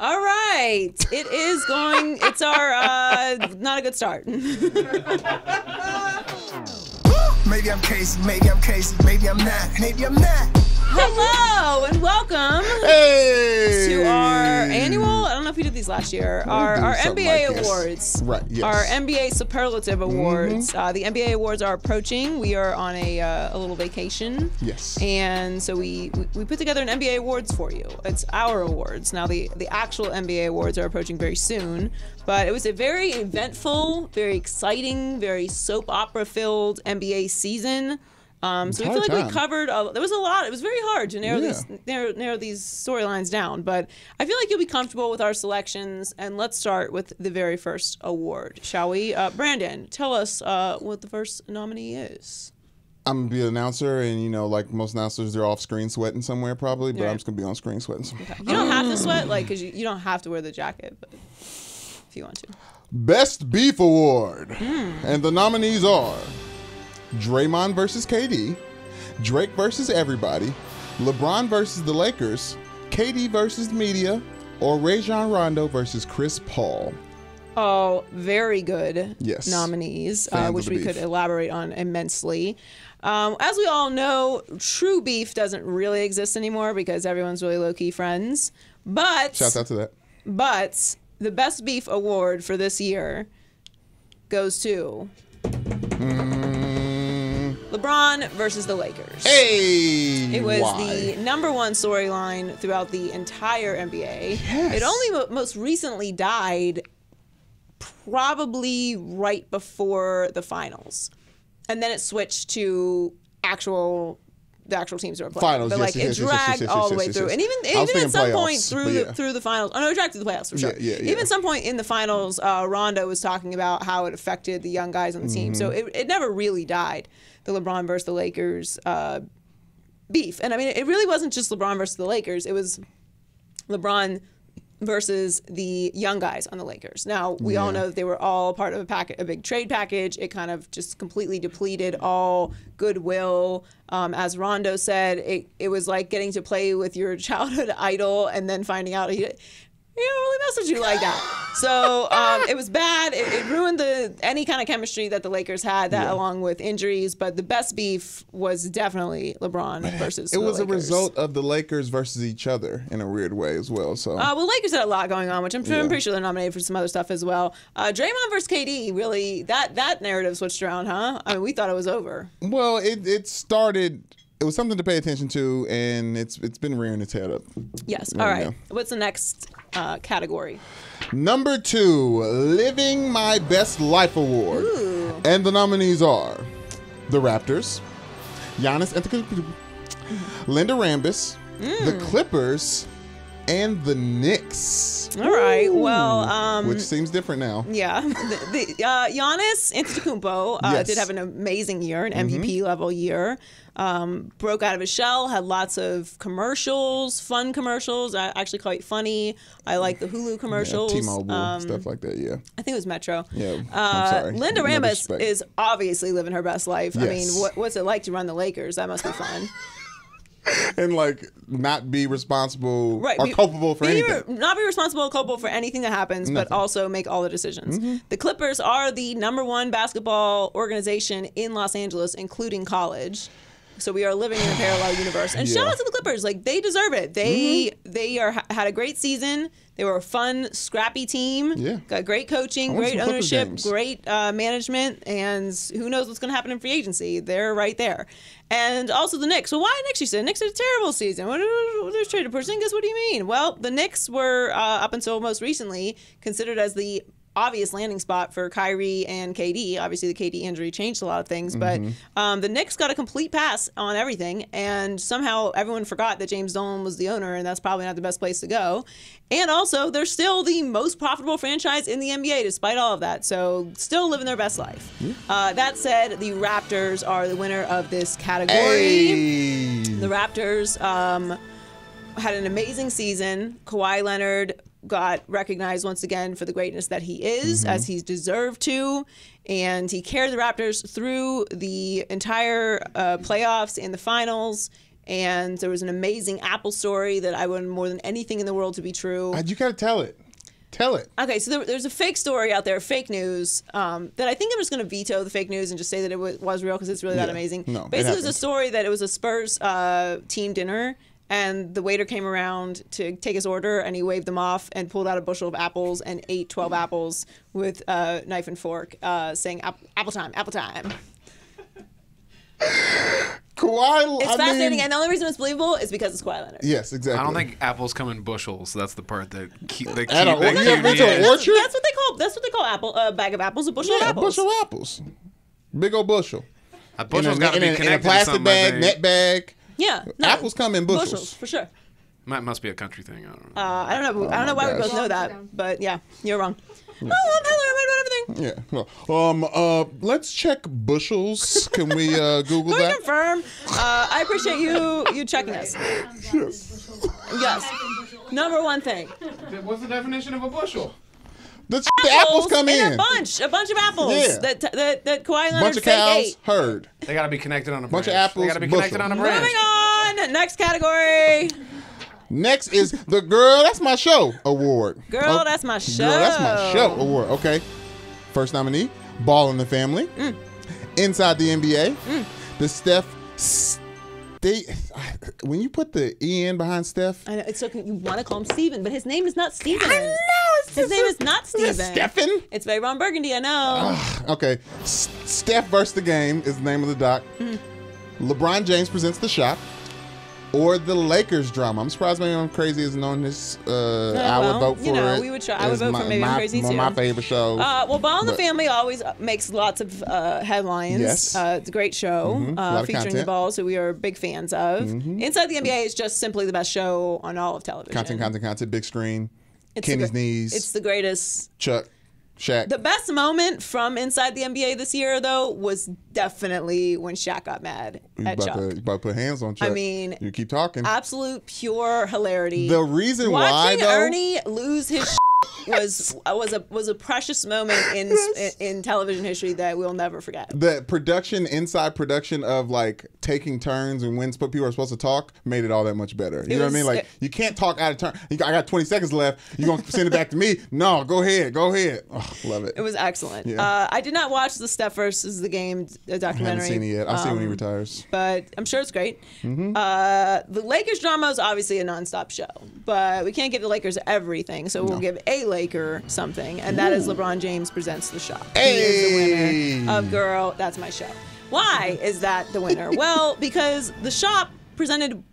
All right. It is going, it's our, not a good start. Maybe I'm crazy, maybe I'm crazy, maybe I'm not, maybe I'm not. Hello and welcome to our annual, I don't know if we did these last year, our NBA like awards. Right, yes. Our NBA Superlative Awards. The NBA Awards are approaching. We are on a little vacation. Yes. And so we put together an NBA Awards for you. It's our awards. Now the actual NBA Awards are approaching very soon, but it was a very eventful, very exciting, very soap opera filled NBA season. So we feel like we covered, there was a lot. It was very hard to narrow these storylines down, but I feel like you'll be comfortable with our selections. And let's start with the very first award, shall we? Brandon, tell us what the first nominee is. I'm gonna be an announcer, and you know, like most announcers, they're off screen sweating somewhere probably, but I'm just gonna be on screen sweating somewhere. Okay. You don't have to sweat, like, because you don't have to wear the jacket, but if you want to. Best Beef Award, and the nominees are Draymond versus KD, Drake versus everybody, LeBron versus the Lakers, KD versus the media, or Rajon Rondo versus Chris Paul. Oh, very good nominees, which we beef. could elaborate on immensely. As we all know, true beef doesn't really exist anymore because everyone's really low-key friends. But Shout out to that. But the Best Beef Award for this year goes to LeBron versus the Lakers. Hey! It was the #1 storyline throughout the entire NBA. Yes. It only most recently died probably right before the finals. And then it switched to the actual teams that were playing. Finals, but like it dragged all the way through. And even at some point through the finals. Oh no, it dragged through the playoffs for sure. Even at some point in the finals, Rondo was talking about how it affected the young guys on the team. So it never really died, the LeBron versus the Lakers beef. And I mean, it really wasn't just LeBron versus the Lakers. It was LeBron versus the young guys on the Lakers. Now, we all know that they were all part of a big trade package. It kind of just completely depleted all goodwill. As Rondo said, it was like getting to play with your childhood idol and then finding out he don't really mess with you like that. So it was bad. It ruined any kind of chemistry that the Lakers had, along with injuries. But the best beef was definitely LeBron versus the Lakers. It was a result of the Lakers versus each other in a weird way as well. So well, Lakers had a lot going on, which I'm pretty sure they're nominated for some other stuff as well. Draymond versus KD, really, that narrative switched around, huh? I mean, we thought it was over. Well, it started. It was something to pay attention to, and it's been rearing its head up. Yes. All right. What's the next category? #2, Living My Best Life Award. Ooh. And the nominees are the Raptors, Giannis Antetokounmpo, Linda Rambis, the Clippers, and the Knicks. All right. Well, which seems different now. Yeah. Giannis Antetokounmpo did have an amazing year, an MVP level year. Broke out of his shell, had lots of commercials, fun commercials, actually quite funny. I like the Hulu commercials. Yeah, T-Mobile, stuff like that, I think it was Metro. Yeah, I'm sorry. Linda Rambis is obviously living her best life. Yes. I mean, what's it like to run the Lakers? That must be fun. And like not be responsible or culpable for anything. Not be responsible or culpable for anything that happens, but also make all the decisions. The Clippers are the #1 basketball organization in Los Angeles, including college. So we are living in a parallel universe. And shout out to the Clippers. Like, they deserve it. They had a great season. They were a fun, scrappy team. Yeah. Got great coaching, great ownership, great management, and who knows what's going to happen in free agency. They're right there. And also the Knicks. Well, why Knicks, you said? Knicks had a terrible season. What is traded Porzingis? What do you mean? Well, the Knicks were, up until most recently, considered as the obvious landing spot for Kyrie and KD. Obviously, the KD injury changed a lot of things, but the Knicks got a complete pass on everything, and somehow everyone forgot that James Dolan was the owner, and that's probably not the best place to go. And also, they're still the most profitable franchise in the NBA, despite all of that, so still living their best life. That said, the Raptors are the winner of this category. Hey. The Raptors had an amazing season. Kawhi Leonard got recognized once again for the greatness that he is, as he's deserved to. And he carried the Raptors through the entire playoffs and the finals. and there was an amazing Apple story that I wanted more than anything in the world to be true. You gotta tell it. Tell it. Okay, so there's a fake story out there, fake news, that I think I'm just going to veto the fake news and just say that it was real because it's really that amazing. No, basically, there's a story that it was a Spurs team dinner, and the waiter came around to take his order, and he waved them off and pulled out a bushel of apples and ate 12 apples with a knife and fork, saying, apple time, apple time. Kawhi, it's fascinating, and the only reason it's believable is because it's Kawhi Leonard. Yes, exactly. I don't think apples come in bushels. That's the part that they keep. That's what they call apple. A bag of apples, a bushel of apples. A bushel of apples. Big old bushel. A bushel's got to be connected in a plastic to bag, net bag. Yeah, apples come in bushels for sure. That must be a country thing. I don't know. I don't know why we both know that, but yeah, you're wrong. Oh, I'm Heather. I might know everything. Yeah. Well, let's check bushels. Can we Google that? Confirm. I appreciate you checking us. Yes. Number one thing. What's the definition of a bushel? The apples come in. A bunch of apples. Yeah. That Kawhi Leonard bunch of cows ate. Herd. They got to be connected on a bunch branch. Of apples. They got to be connected on a branch. Moving on. Next category. Next is the Girl That's My Show Award. Girl That's My Show. Girl That's My Show Award. Okay. First nominee, Ball in the Family. Inside the NBA. The when you put the E-N behind Steph. I know, it's so you want to call him Steven, but his name is not Steven. I know. His name is not Steven. Stephen? It's Ray Ron Burgundy, I know. Okay. Steph versus the Game is the name of the doc. LeBron James presents The Shop. Or the Lakers drama. I'm surprised Maybe I'm Crazy isn't on this. I would vote for it. We would try. I would vote for Maybe I'm Crazy too. One of my favorite shows. Well, Ball in the Family always makes lots of headlines. Yes. It's a great show featuring the Balls, who we are big fans of. Inside the NBA is just simply the best show on all of television. Content. Big screen. Kenny's knees. It's the greatest. Chuck. Shaq. The best moment from Inside the NBA this year, though, was definitely when Shaq got mad at Chuck. You about to put hands on Chuck. I mean, you keep talking. Absolute pure hilarity. The reason Watching Ernie lose his was a precious moment in television history that we'll never forget. The inside production of like taking turns and when people are supposed to talk made it all that much better. You know what I mean? Like you can't talk out of turn. I got 20 seconds left. You gonna send it back to me? No, go ahead. Oh, love it. It was excellent. Yeah. I did not watch the Steph versus the Game documentary. I haven't seen it yet. I'll see when he retires. But I'm sure it's great. The Lakers drama is obviously a nonstop show, but we can't give the Lakers everything, so we'll give a Laker something, and that is LeBron James presents The Shop. He is the winner of Girl That's My Show. Why is that the winner? Well, because The Shop presented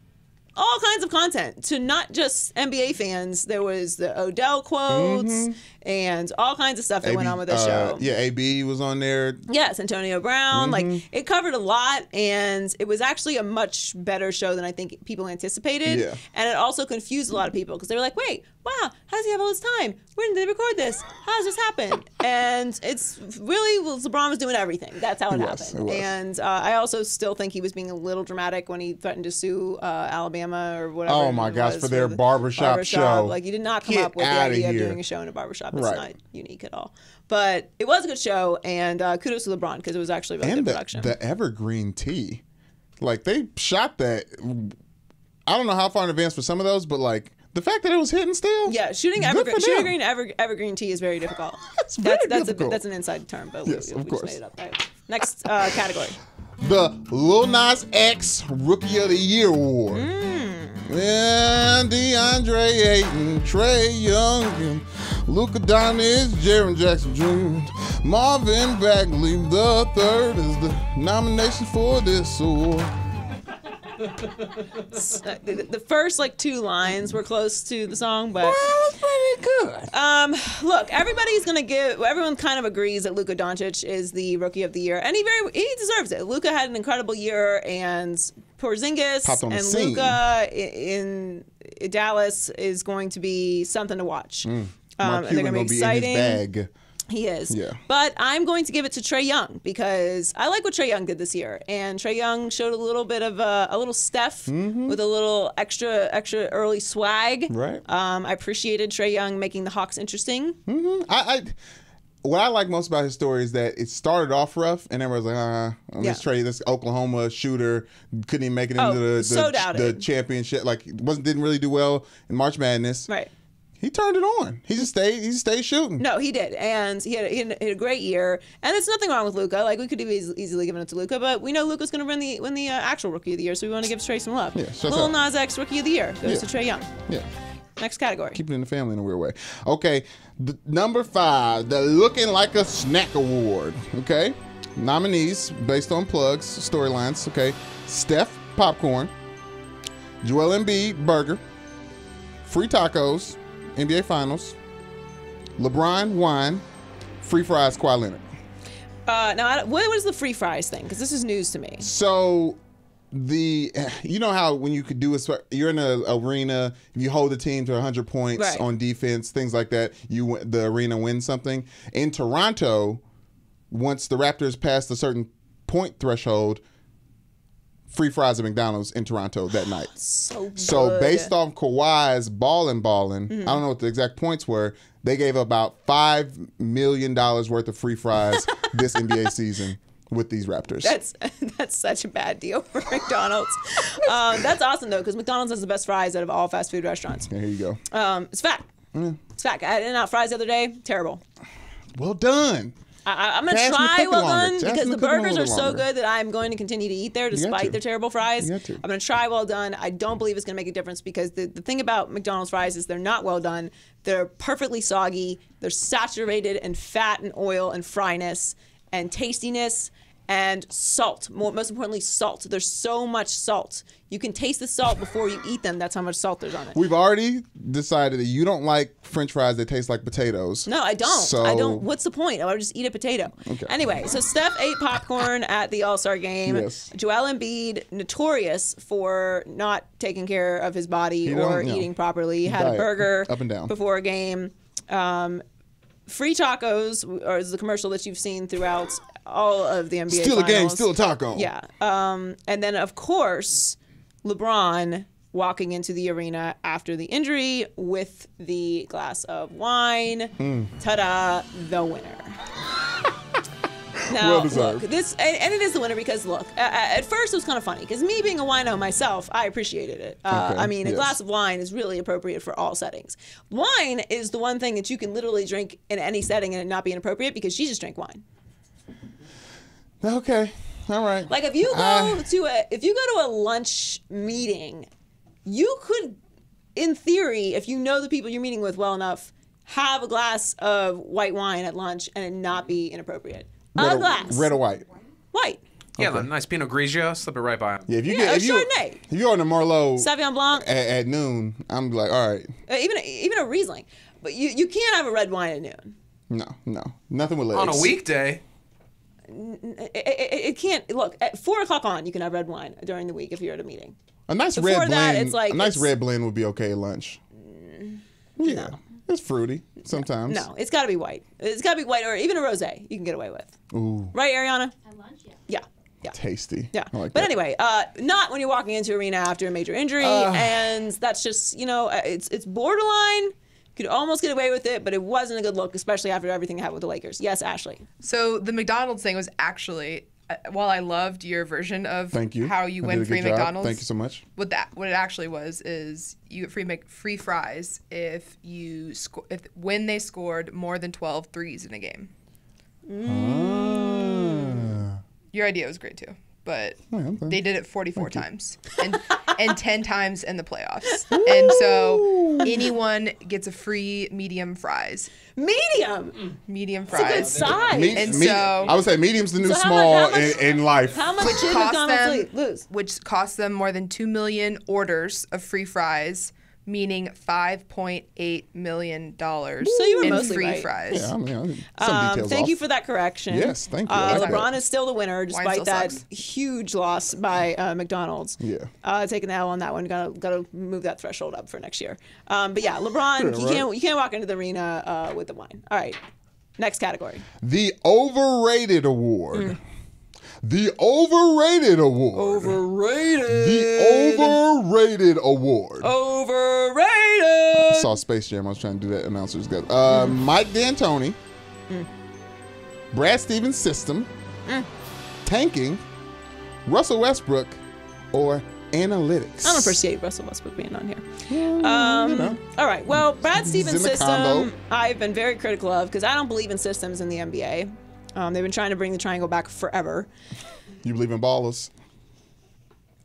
all kinds of content to not just NBA fans. There was the Odell quotes and all kinds of stuff that went on with the show. Yeah, AB was on there. Yes, Antonio Brown. Like, it covered a lot, and it was actually a much better show than I think people anticipated. Yeah. And it also confused a lot of people because they were like, wait, wow, how does he have all this time? When did they record this? How does this happen? And it's really, LeBron was doing everything. That's how it happened. And I also still think he was being a little dramatic when he threatened to sue Alabama or whatever. Oh my gosh, for their barbershop show. Like, you did not come up with the idea of doing a show in a barbershop. It's not unique at all. But it was a good show, and kudos to LeBron because it was actually really good production. The Evergreen Tea. Like, they shot that. I don't know how far in advance for some of those, but like, the fact that it was hitting still. Yeah, shooting evergreen tea is very difficult. That's an inside term, but yes, we just made it up. Right. Next category. The Lil Nas X Rookie of the Year Award. And DeAndre Ayton, Trae Young, Luka Doncic, Jaren Jackson Jr., Marvin Bagley the third is the nomination for this award. The first two lines were close to the song, but well, it was pretty good. Look, everyone kind of agrees that Luka Doncic is the Rookie of the Year, and he deserves it. Luka had an incredible year, and Porzingis and Luka in Dallas is going to be something to watch. Mark and they're going to be exciting. In his bag. He is. Yeah. But I'm going to give it to Trae Young because I like what Trae Young did this year. And Trae Young showed a little bit of a little Steph with a little extra early swag. Right. I appreciated Trae Young making the Hawks interesting. what I like most about his story is that it started off rough, and everyone's like, let's trade this Oklahoma shooter. Couldn't even make it into the championship. Like, didn't really do well in March Madness. Right. He turned it on. He stayed shooting. No, he did, and he had a great year. And there's nothing wrong with Luka. Like, we could have easily given it to Luka, but we know Luka's going to win the actual Rookie of the Year, so we want to give Trae some love. Yeah, Lil Nas X Rookie of the Year goes to Trae Young. Yeah. Next category. Keep it in the family in a weird way. Okay, number 5, the Looking Like a Snack Award. Okay, nominees based on plugs, storylines. Okay, Steph Popcorn, Joel Embiid Burger, Free Tacos, NBA Finals, LeBron Wine, Free Fries Kawhi Leonard. Now, what is the free fries thing? Because this is news to me. So, you know how when you could do you're in an arena, you hold the team to 100 points on defense, things like that. The arena wins something. In Toronto, once the Raptors passed a certain point threshold, free fries at McDonald's in Toronto that night. So based off Kawhi's balling, I don't know what the exact points were. They gave about $5 million worth of free fries this NBA season with these Raptors. That's such a bad deal for McDonald's. That's awesome though, because McDonald's has the best fries out of all fast food restaurants. Yeah, here you go. It's fact. It's fact. I had In-N-Out fries the other day. Terrible. Well done. I'm going to try well done because the burgers are so good that I'm going to continue to eat there despite their terrible fries. I'm going to try well done. I don't believe it's going to make a difference because the thing about McDonald's fries is they're not well done. They're perfectly soggy. They're saturated in fat and oil and fryness and tastiness and salt. Most importantly, salt. There's so much salt. You can taste the salt before you eat them. That's how much salt there's on it. We've already decided that you don't like French fries that taste like potatoes. No, I don't. I don't. What's the point? I would just eat a potato. Okay. Anyway, so Steph ate popcorn at the All-Star game. Yes. Joel Embiid, notorious for not taking care of his body or eating properly, had a burger up and down before a game. Free tacos is the commercial that you've seen throughout all of the NBA Still finals. A game, still a taco. Yeah. And then, of course, LeBron walking into the arena after the injury with the glass of wine. Ta-da, the winner. Now, look, and it is the winner because, look, at first it was kind of funny because me being a wino myself, I appreciated it. I mean, a glass of wine is really appropriate for all settings. Wine is the one thing that you can literally drink in any setting and it not be inappropriate because she just drank wine. Okay, all right. Like if you go to a lunch meeting, you could, in theory, if you know the people you're meeting with well enough, have a glass of white wine at lunch and it not be inappropriate. A glass. Red or white? White. Yeah, the nice Pinot Grigio, slip it right by. Yeah, if you're on a Merlot Sauvignon Blanc at noon, I'm like, all right. Even a Riesling, but you can't have a red wine at noon. No, nothing with legs. On a weekday. It can't. Look, at 4 o'clock on, you can have red wine during the week if you're at a meeting. A nice red blend. Red blend would be okay at lunch. Yeah. No. It's fruity sometimes. No, it's got to be white. It's got to be white or even a rosé you can get away with. Ooh. Right, Ariana? At lunch, yeah. Yeah. Tasty. Yeah. I like but that. Anyway, not when you're walking into arena after a major injury, and that's just, it's borderline. You could almost get away with it, but it wasn't a good look, especially after everything that happened with the Lakers. Yes, Ashley. So the McDonald's thing was actually, while I loved your version of how you win free McDonald's. Thank you so much. What it actually was is you get free fries if when they scored more than 12 threes in a game. Your idea was great too, but they did it 44 times and 10 times in the playoffs. And so anyone gets a free medium fries. Medium fries. It's a good size. I would say medium's the new small in life. How much did McDonald's lose? Which cost them more than 2 million orders of free fries, meaning $5.8 million so you were in mostly free right. fries. Yeah, some details thank off. you for that correction. Yes, thank you. LeBron is still the winner despite that sucks. huge loss by McDonald's. Yeah. Taking the L on that one. Got to move that threshold up for next year. But yeah, LeBron, you can't walk into the arena with the wine. All right, next category. The Overrated Award. The Overrated Award. The Overrated Award. Overrated. I saw Space Jam. I was trying to do that announcer's gut. Mike D'Antoni, Brad Stevens' system, tanking, Russell Westbrook, or analytics. I don't appreciate Russell Westbrook being on here. All right. Well, Brad Stevens' system, combo. I've been very critical of because I don't believe in systems in the NBA. They've been trying to bring the triangle back forever. You believe in ballers?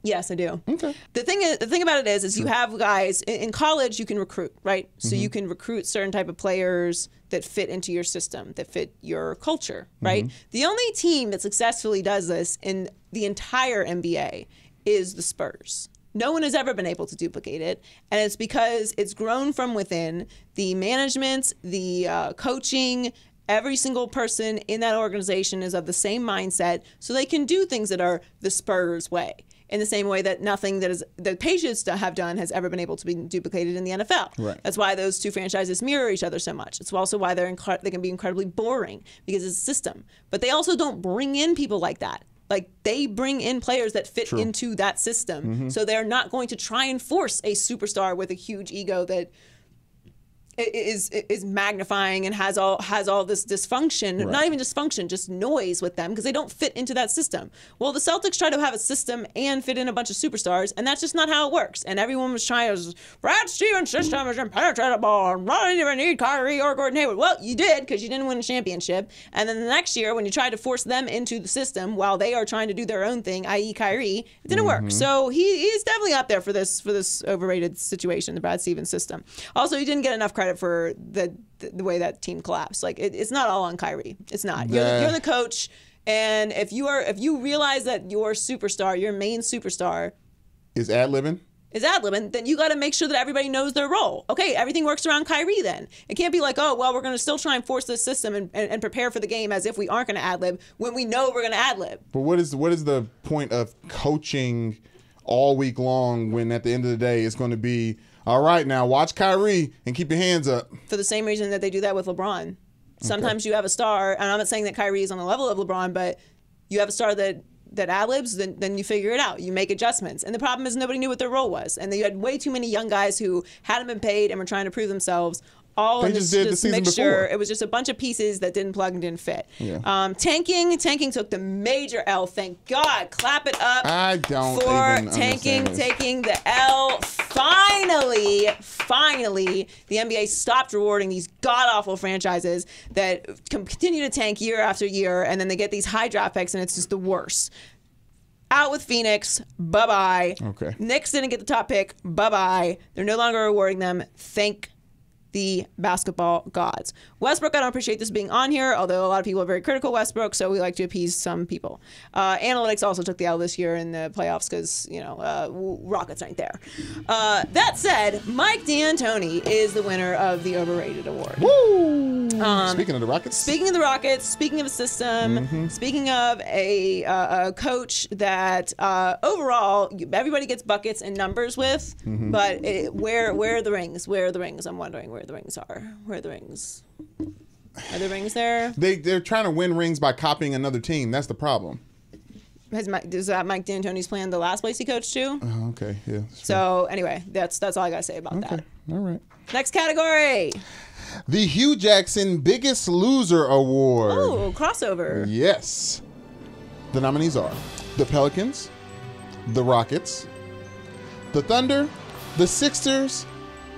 Yes, I do. Okay. The thing about it is you have guys in college. You can recruit, right? So you can recruit certain type of players that fit into your system, that fit your culture, right? The only team that successfully does this in the entire NBA is the Spurs. No one has ever been able to duplicate it, and it's because it's grown from within. The management, the coaching, every single person in that organization is of the same mindset, so they can do things that are the Spurs way. In the same way that nothing that the Patriots have done has ever been able to be duplicated in the NFL. Right. That's why those two franchises mirror each other so much. It's also why they can be incredibly boring because it's a system. But they also don't bring in people like that. Like, they bring in players that fit into that system. So they're not going to try and force a superstar with a huge ego that is magnifying and has all this dysfunction, not even dysfunction, just noise with them because they don't fit into that system. Well, the Celtics try to have a system and fit in a bunch of superstars, and that's just not how it works. And everyone was trying to, Brad Stevens' system is impenetrable, and I don't even need Kyrie or Gordon Hayward. Well, you did because you didn't win a championship. And then the next year, when you tried to force them into the system while they are trying to do their own thing, i.e. Kyrie, it didn't work. So he's definitely up there for this overrated situation, the Brad Stevens system. Also, he didn't get enough credit for the way that team collapsed. Like, it's not all on Kyrie. It's not. You're the coach, and if you realize that your superstar, your main superstar, is ad-libbing, then you got to make sure that everybody knows their role. Okay, everything works around Kyrie then. It can't be like, oh, well, we're going to still try and force this system and prepare for the game as if we aren't going to ad-lib when we know we're going to ad-lib. But what is the point of coaching all week long when at the end of the day it's going to be, all right, now watch Kyrie and keep your hands up? For the same reason that they do that with LeBron. Sometimes you have a star, and I'm not saying that Kyrie is on the level of LeBron, but you have a star that ad-libs, then you figure it out. You make adjustments. And the problem is nobody knew what their role was. And you had way too many young guys who hadn't been paid and were trying to prove themselves all in this mixture. Before. It was just a bunch of pieces that didn't plug and didn't fit. Yeah. Tanking took the major L. Thank God. Clap it up. I don't for even tanking taking the L. Finally, the NBA stopped rewarding these god-awful franchises that continue to tank year after year, and then they get these high draft picks, and it's just the worst. Out with Phoenix. Bye-bye. Okay. Knicks didn't get the top pick. Bye-bye. They're no longer rewarding them. Thank the basketball gods. Westbrook, I don't appreciate this being on here, although a lot of people are very critical of Westbrook, so we like to appease some people. Analytics also took the L this year in the playoffs because, Rockets aren't there. That said, Mike D'Antoni is the winner of the Overrated Award. Woo! Speaking of the Rockets. Speaking of the Rockets, speaking of a system, speaking of a coach that overall everybody gets buckets and numbers with, but where are the rings? Where are the rings? I'm wondering where the rings are. Where are the rings? Are the rings there? They're trying to win rings by copying another team. That's the problem. Is that Mike D'Antoni's plan the last place he coached too? Oh, okay, yeah. So anyway, that's all I gotta say about that. All right. Next category. The Hugh Jackson Biggest Loser Award. Oh, crossover. Yes. The nominees are the Pelicans, the Rockets, the Thunder, the Sixers,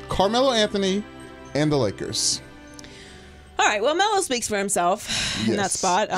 Carmelo Anthony, and the Lakers. All right. Well, Melo speaks for himself in that spot.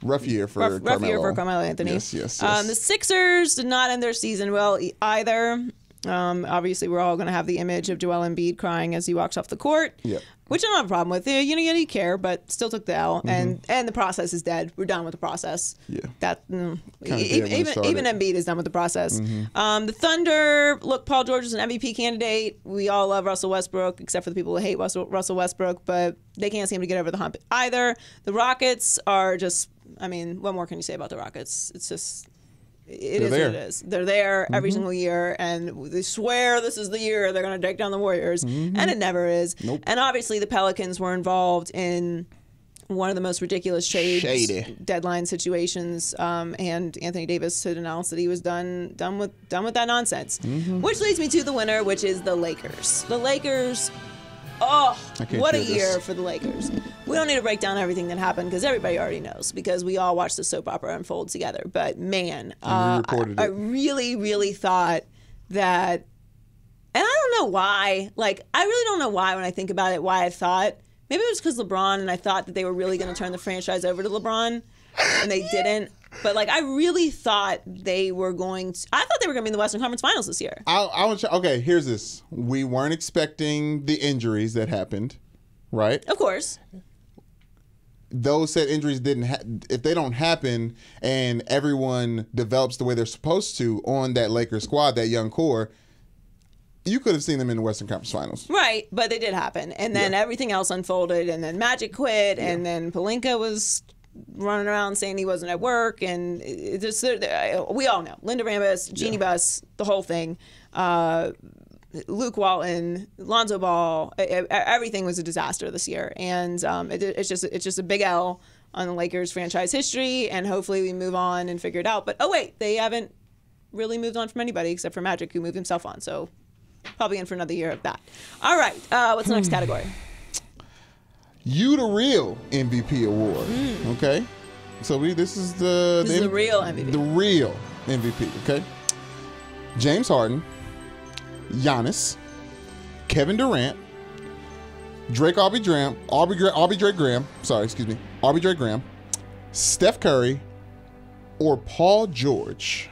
Rough year for Carmelo. Rough year for Carmelo Anthony. Yes. The Sixers did not end their season well either. Obviously, we're all going to have the image of Joel Embiid crying as he walks off the court. Yeah. Which I don't have a problem with. You care, but still took the L, and the process is dead. We're done with the process. Yeah. That even Embiid is done with the process. The Thunder, look, Paul George is an MVP candidate. We all love Russell Westbrook, except for the people who hate Russell Westbrook, but they can't seem to get over the hump either. The Rockets are just, what more can you say about the Rockets? It's just... It is what it is. They're there every single year, and they swear this is the year they're going to take down the Warriors, and it never is. Nope. And obviously, the Pelicans were involved in one of the most ridiculous deadline situations, and Anthony Davis had announced that he was done with that nonsense. Which leads me to the winner, which is the Lakers. The Lakers Oh, what a year for the Lakers. We don't need to break down everything that happened because everybody already knows because we all watched the soap opera unfold together. But man, I really, really thought that, and I don't know why, like, I really don't know why when I think about it, why I thought, maybe it was because LeBron and I thought that they were really going to turn the franchise over to LeBron and they didn't. But, like, I really thought they were going to... I thought they were going to be in the Western Conference Finals this year. Okay, here's this. We weren't expecting the injuries that happened, right? Of course. Those said injuries didn't... if they don't happen and everyone develops the way they're supposed to on that Lakers squad, that young core, you could have seen them in the Western Conference Finals. Right, but they did happen. And then everything else unfolded, and then Magic quit, and then Pelinka was... running around saying he wasn't at work, and we all know Linda Rambis, Jeannie Buss, the whole thing. Luke Walton, Lonzo Ball, everything was a disaster this year, and it's just a big L on the Lakers franchise history. And hopefully we move on and figure it out. But wait, they haven't really moved on from anybody except for Magic, who moved himself on. So probably in for another year of that. All right, what's the next category? You the Real MVP award. Okay, so this is the real MVP. The real MVP. Okay, James Harden, Giannis, Kevin Durant, Aubrey Drake Graham, Steph Curry, or Paul George.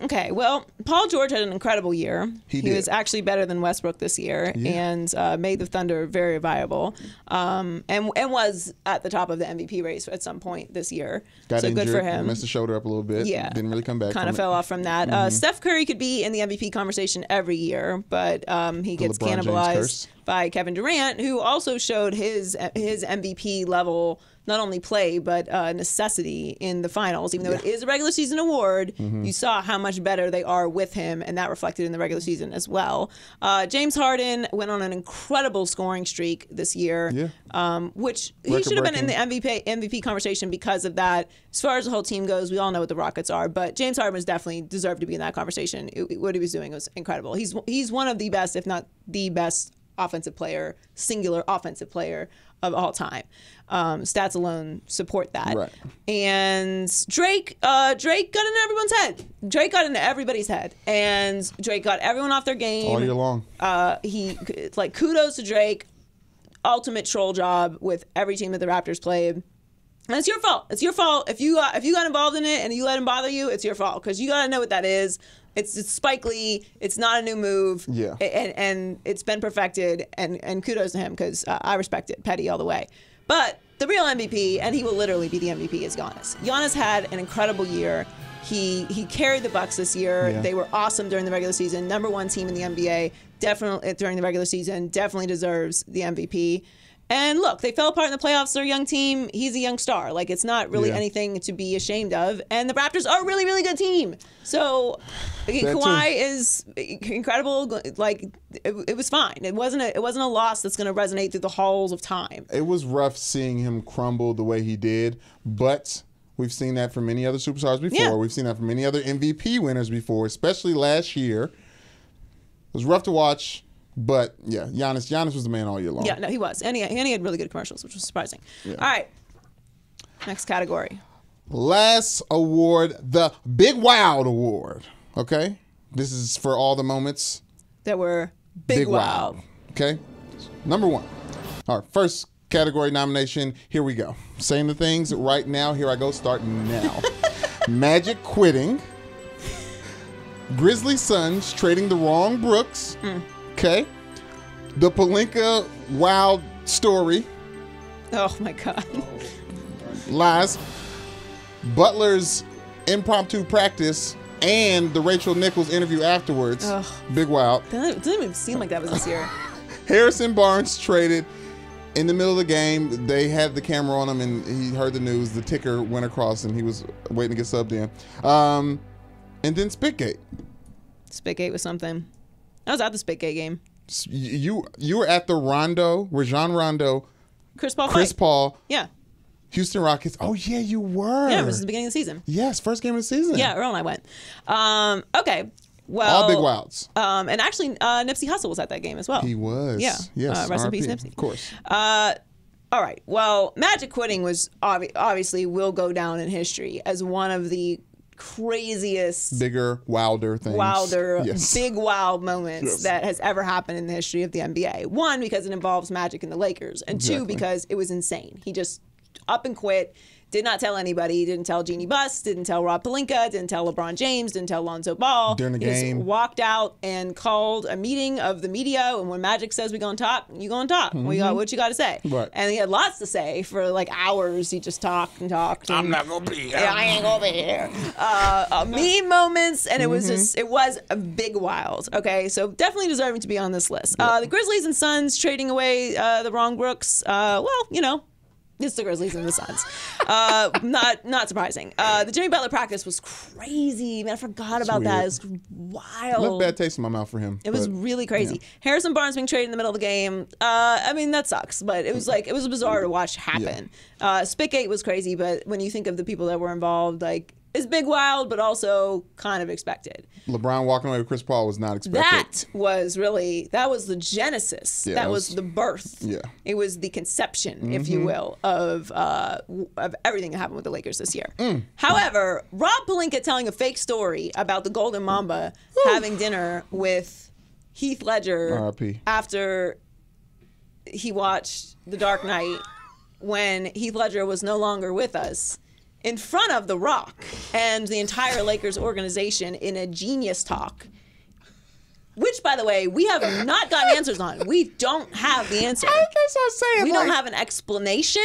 Okay, well, Paul George had an incredible year. He was actually better than Westbrook this year, and made the Thunder very viable, and was at the top of the MVP race at some point this year. Got so injured, good for him. Messed the shoulder up a little bit. Yeah, didn't really come back. Kind of fell off from that. Steph Curry could be in the MVP conversation every year, but he gets cannibalized by Kevin Durant, who also showed his MVP level. Not only play, but necessity in the finals. Even though it is a regular season award, you saw how much better they are with him, and that reflected in the regular season as well. James Harden went on an incredible scoring streak this year, which he should have been in the MVP conversation because of that. As far as the whole team goes, we all know what the Rockets are, but James Harden was definitely deserved to be in that conversation. What he was doing was incredible. He's one of the best, if not the best, singular offensive player of all time. Stats alone support that. Right. And Drake got into everyone's head. Drake got into everybody's head, and Drake got everyone off their game all year long. Kudos to Drake. Ultimate troll job with every team that the Raptors played. And it's your fault. It's your fault if you got involved in it and you let him bother you. It's your fault because you got to know what that is. It's Spike Lee. It's not a new move. Yeah. And it's been perfected. And kudos to him because I respect it. Petty all the way. But the real MVP, and he will literally be the MVP, is Giannis. Giannis had an incredible year. He carried the Bucks this year. Yeah. They were awesome during the regular season. #1 team in the NBA. Definitely during the regular season. Definitely deserves the MVP. And look, they fell apart in the playoffs. They're a young team. He's a young star. Like, it's not really anything to be ashamed of. And the Raptors are a really, really good team. So, Kawhi is incredible. Like, it was fine. It wasn't a loss that's going to resonate through the halls of time. It was rough seeing him crumble the way he did, but we've seen that from many other superstars before. Yeah. We've seen that from many other MVP winners before, especially last year. It was rough to watch. But, yeah, Giannis was the man all year long. Yeah, no, he was. And he had really good commercials, which was surprising. Yeah. All right. Next category. Last award, the Big Wild Award. Okay? This is for all the moments that were Big Wild. Okay? #1. All right, first category nomination. Here we go. Saying the things right now. Here I go. Starting now. Magic quitting. Grizzly Suns trading the wrong Brooks. Okay. The Pelinka wild story. Oh, my God. Lies. Butler's impromptu practice and the Rachel Nichols interview afterwards. Ugh. Big wild. It didn't even seem like that was this year. Harrison Barnes traded in the middle of the game. They had the camera on him, and he heard the news. The ticker went across, and he was waiting to get subbed in. And then Spitgate. Spitgate was something. I was at the Spitgate game. You were at the Rajon Rondo, Chris Paul. Yeah. Houston Rockets. Oh, yeah, you were. Yeah, it was the beginning of the season. Yes, first game of the season. Yeah, Earl and I went. Okay. Well, all big wilds. And actually, Nipsey Hussle was at that game as well. He was. Yeah. Yes. Rest in peace, Nipsey. Of course. All right. Well, Magic quitting was obviously will go down in history as one of the craziest, bigger, wilder things. Big wild moments that has ever happened in the history of the NBA. One, because it involves Magic and the Lakers, and two, because it was insane. He just up and quit. Did not tell anybody. Didn't tell Jeannie Buss. Didn't tell Rob Pelinka. Didn't tell LeBron James. Didn't tell Lonzo Ball. During the game. Just walked out and called a meeting of the media. And when Magic says we gonna talk, you gonna talk. What you got to say? Right. And he had lots to say for like hours. He just talked and talked. I'm not gonna be here. Yeah, I ain't gonna be here. Meme moments, and it was it was a big wild. Okay, so definitely deserving to be on this list. The Grizzlies and Suns trading away the wrong Brooks. Well, you know. It's the Grizzlies and the Suns. Not surprising. The Jimmy Butler practice was crazy. Man, I forgot about that. It was wild. Left a bad taste in my mouth for him. It was really crazy. Yeah. Harrison Barnes being traded in the middle of the game. I mean, that sucks, but it was bizarre to watch happen. Yeah. Spitgate was crazy, but when you think of the people that were involved, like, it's big wild, but also kind of expected. LeBron walking away with Chris Paul was not expected. That was the genesis. Yeah, that was the birth. Yeah. It was the conception, if you will, of everything that happened with the Lakers this year. However, Rob Pelinka telling a fake story about the Golden Mamba having dinner with Heath Ledger R.I.P. after he watched The Dark Knight when Heath Ledger was no longer with us, in front of The Rock and the entire Lakers organization in a genius talk, which, by the way, we have not gotten answers on. We don't have the answer. I guess I'll say it. We don't have an explanation.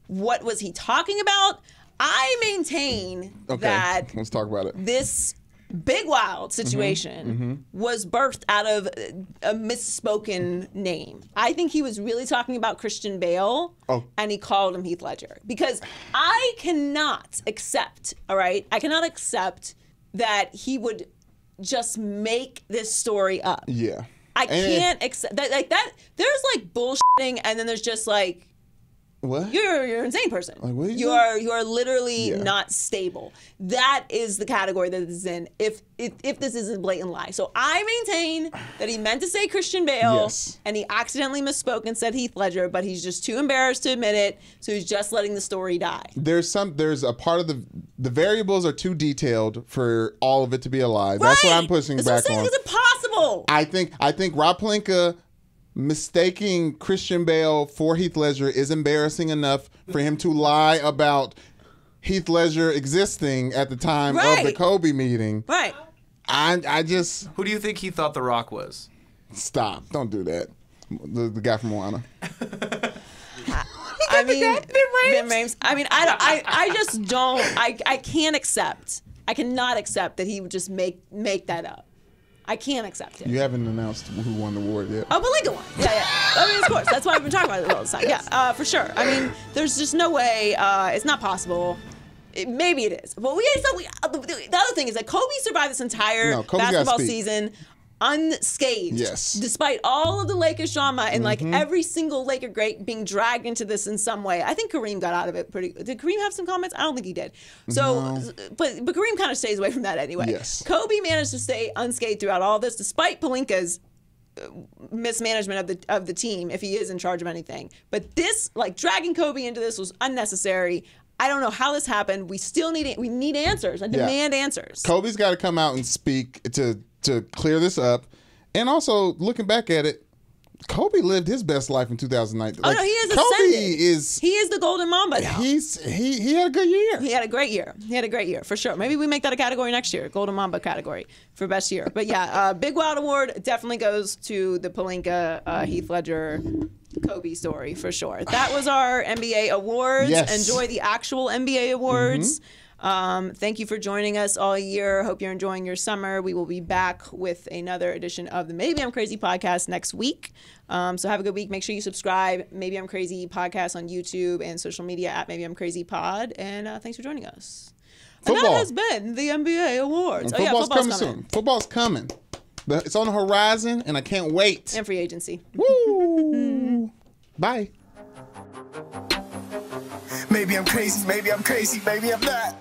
What was he talking about? I maintain that let's talk about it. This big wild situation was birthed out of a misspoken name. I think he was really talking about Christian Bale, and he called him Heath Ledger. Because I cannot accept, I cannot accept that he would just make this story up. Yeah. I can't accept that. Like that, there's like bullshitting, and then there's just like, what? You're an insane person. Like, what you are literally not stable. That is the category that this is in. If this is a blatant lie, so I maintain that he meant to say Christian Bale, and he accidentally misspoke and said Heath Ledger, but he's just too embarrassed to admit it, so he's just letting the story die. There's a part of the variables are too detailed for all of it to be a lie. That's what I'm pushing back on. It's impossible. I think Rob Pelinka mistaking Christian Bale for Heath Ledger is embarrassing enough for him to lie about Heath Ledger existing at the time of the Kobe meeting. Right. I just... Who do you think he thought The Rock was? Stop. Don't do that. The guy from Moana. I mean, Ben Rames. I mean, I just don't... I can't accept. I cannot accept that he would just make that up. I can't accept it. You haven't announced who won the award yet. Oh, Pelinka won. Yeah. I mean, of course. That's why I've been talking about it all the time. Yeah, for sure. I mean, there's just no way. It's not possible. Maybe it is. But the other thing is that Kobe survived this entire basketball season unscathed. Yes. Despite all of the Lakers drama and like every single Laker great being dragged into this in some way. I think Kareem got out of it pretty. Did Kareem have some comments? I don't think he did. So, no. but Kareem kind of stays away from that anyway. Yes. Kobe managed to stay unscathed throughout all this, despite Pelinka's mismanagement of the team, if he is in charge of anything. But this, like, dragging Kobe into this was unnecessary. I don't know how this happened. We need answers. I demand answers. Kobe's got to come out and speak to clear this up. And also, looking back at it, Kobe lived his best life in 2009. Oh, no, he is ascended. He is the Golden Mamba now. He had a good year. He had a great year, for sure. Maybe we make that a category next year, Golden Mamba category for best year. But yeah, Big Wild Award definitely goes to the Pelinka, Heath Ledger, Kobe story for sure. That was our NBA awards. Yes. Enjoy the actual NBA awards. Thank you for joining us all year. Hope you're enjoying your summer. We will be back with another edition of the Maybe I'm Crazy podcast next week. So have a good week. Make sure you subscribe. Maybe I'm Crazy podcast on YouTube and social media at Maybe I'm Crazy Pod. And thanks for joining us. Football. And that has been the NBA awards. And football's coming soon. Football's coming. It's on the horizon, and I can't wait. And free agency. Woo! Bye. Maybe I'm crazy, maybe I'm crazy, maybe I'm not.